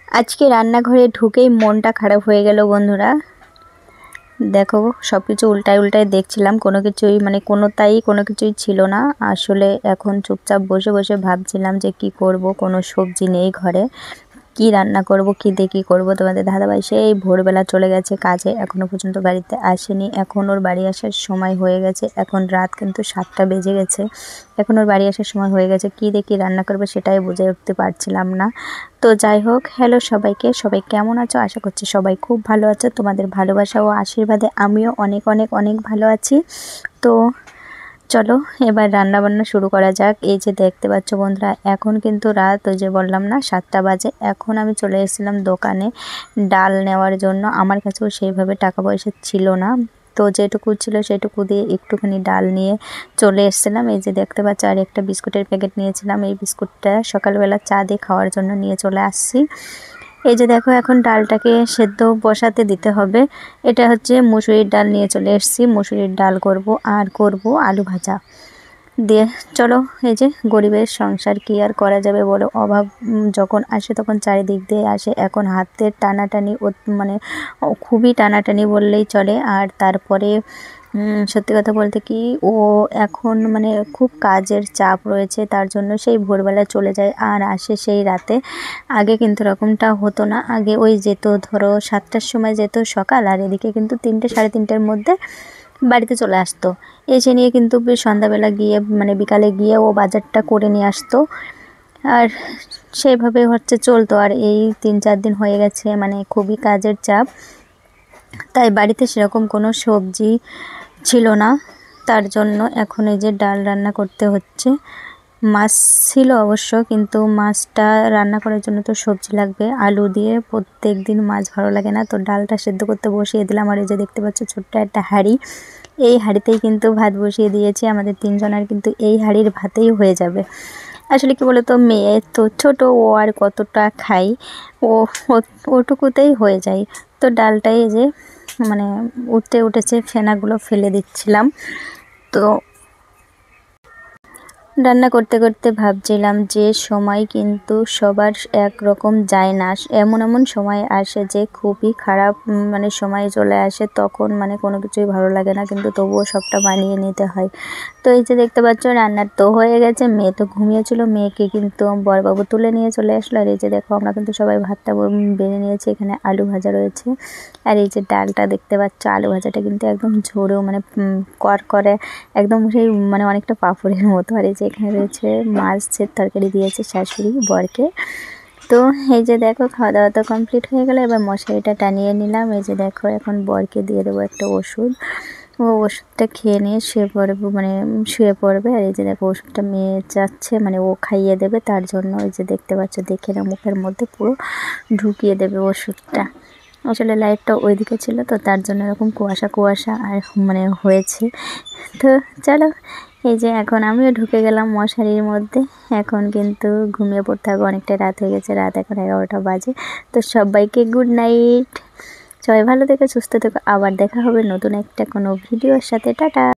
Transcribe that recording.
আজকে রান্নাঘরে ঢুকেই মনটা খারাপ হয়ে গেল বন্ধুরা। দেখো সবকিছু উল্টায় উল্টায় দেখছিলাম, কোনো কিছুই ছিল না। আসলে এখন চুপচাপ বসে বসে ভাবছিলাম যে কি করব, কোনো সবজি নেই ঘরে, কি রান্না করব, কি দিয়ে কী করবো। তোমাদের দাদাভাই সেই ভোরবেলা চলে গেছে কাজে, এখনও পর্যন্ত বাড়িতে আসেনি। এখন ওর বাড়ি আসার সময় হয়ে গেছে, এখন রাত কিন্তু 7টা বেজে গেছে। এখন ওর বাড়ি আসার সময় হয়ে গেছে, কী দিয়ে কী রান্না করবে সেটাই বুঝে উঠতে পারছিলাম না। তো যাই হোক, হ্যালো সবাইকে, সবাই কেমন আছো? আশা করছি সবাই খুব ভালো আছো। তোমাদের ভালোবাসা ও আশীর্বাদে আমিও অনেক অনেক অনেক ভালো আছি। তো চলো এবার রান্না বান্না শুরু করা যাক। এই যে দেখতে পাচ্ছ বন্ধুরা, এখন কিন্তু রাত, ওই যে বললাম না 7টা বাজে। এখন আমি চলে এসেছিলাম দোকানে ডাল নেওয়ার জন্য। আমার কাছেও সেইভাবে টাকা পয়সা ছিল না, তো যেটুকু ছিল সেটুকু দিয়ে একটুখানি ডাল নিয়ে চলে এসেছিলাম। এই যে দেখতে পাচ্ছ, আর একটা বিস্কুটের প্যাকেট নিয়েছিলাম। এই বিস্কুটটা সকালবেলা চা দিয়ে খাওয়ার জন্য নিয়ে চলে আসছি। এই যে দেখো, এখন ডালটাকে সেদ্ধ বসাতে দিতে হবে। এটা হচ্ছে মুসুরির ডাল নিয়ে চলে এসেছি, মুসুরির ডাল করব আর করব আলু ভাজা দিয়ে। চলো, এই যে গরিবের সংসার কি আর করা যাবে বলো, অভাব যখন আসে তখন চারিদিক দিয়ে আসে। এখন হাতের টানাটানি মানে খুবই টানাটানি বললেই চলে। আর তারপরে সত্যি কথা বলতে কি, ও এখন মানে খুব কাজের চাপ রয়েছে, তার জন্য সেই ভোরবেলা চলে যায় আর আসে সেই রাতে। আগে কিন্তু এরকমটা হতো না, আগে ওই যেত ধরো 7টার সময় যেত সকাল, আর এদিকে কিন্তু 3টে সাড়ে 3টের মধ্যে বাড়িতে চলে আসতো। এসে নিয়ে কিন্তু সন্ধ্যাবেলা গিয়ে মানে বিকালে গিয়ে ও বাজারটা করে নিয়ে আসতো, আর সেইভাবে হচ্ছে চলতো। আর এই 3-4 দিন হয়ে গেছে মানে খুবই কাজের চাপ, তাই বাড়িতে সেরকম কোনো সবজি ছিল না, তার জন্য এখন এই যে ডাল রান্না করতে হচ্ছে। মাছ ছিল অবশ্য, কিন্তু মাছটা রান্না করার জন্য তো সবজি লাগবে। আলু দিয়ে প্রত্যেক দিন মাছ ভালো লাগে না, তো ডালটা সেদ্ধ করতে বসিয়ে দিলাম। আর এই যে দেখতে পাচ্ছ ছোট্ট একটা হাঁড়ি, এই হাঁড়িতেই কিন্তু ভাত বসিয়ে দিয়েছি। আমাদের 3 জনের কিন্তু এই হাঁড়ির ভাতেই হয়ে যাবে। আসলে কি বলতো, মেয়ে তো ছোট, ও আর কতটা খাই, ও ওটুকুতেই হয়ে যায়। তো ডালটাই যে মানে উঠেছে, ফেনাগুলো ফেলে দিচ্ছিলাম। তো রান্না করতে করতে ভাবছিলাম যে সময় কিন্তু সবার একরকম যায় না, এমন এমন সময় আসে যে খুবই খারাপ মানে সময় চলে আসে, তখন মানে কোনো কিছুই ভালো লাগে না, কিন্তু তবুও সবটা মানিয়ে নিতে হয়। তো এই যে দেখতে পাচ্ছ রান্নার তো হয়ে গেছে, মেয়ে তো ঘুমিয়েছিল, মেয়েকে কিন্তু বড়বাবু তুলে নিয়ে চলে আসলো। আর এই যে দেখো, আমরা কিন্তু সবাই ভাতটা বেড়ে নিয়েছি, এখানে আলু ভাজা রয়েছে। আর এই যে ডালটা দেখতে পাচ্ছ, আলু ভাজাটা কিন্তু একদম ঝোড়ো মানে করে একদম সেই মানে অনেকটা পাঁপড়ের মতো। আর এই যে এখানে রয়েছে মাছের তরকারি দিয়েছে শাশুড়ি বরকে। তো এই যে দেখো, খাওয়া দাওয়া তো কমপ্লিট হয়ে গেলো, এবার মশারিটা টানিয়ে নিলাম। এই যে দেখো, এখন বরকে দিয়ে দেবো একটা ওষুধ, ও ওষুধটা খেয়ে নিয়ে শুয়ে পড়বে। আর এই যে দেখো, ওষুধটা মেয়ে যাচ্ছে মানে ও খাইয়ে দেবে, তার জন্য এই যে দেখতে পাচ্ছ, দেখে না মুখের মধ্যে পুরো ঢুকিয়ে দেবে ওষুধটা। আসলে লাইটটা ওইদিকে ছিল, তো তার জন্য এরকম কুয়াশা কুয়াশা আর মানে হয়েছে। তো চলো, এই যে এখন আমিও ঢুকে গেলাম মশারির মধ্যে। এখন কিন্তু ঘুমিয়ে পড়তে হবে, অনেকটা রাত হয়ে গেছে, রাত এখন 11টা বাজে। তো সবাইকে গুড নাইট, সবাই ভালো থেকো, সুস্থ থেকো, আবার দেখা হবে নতুন একটা কোনো ভিডিওর সাথে। টাটা।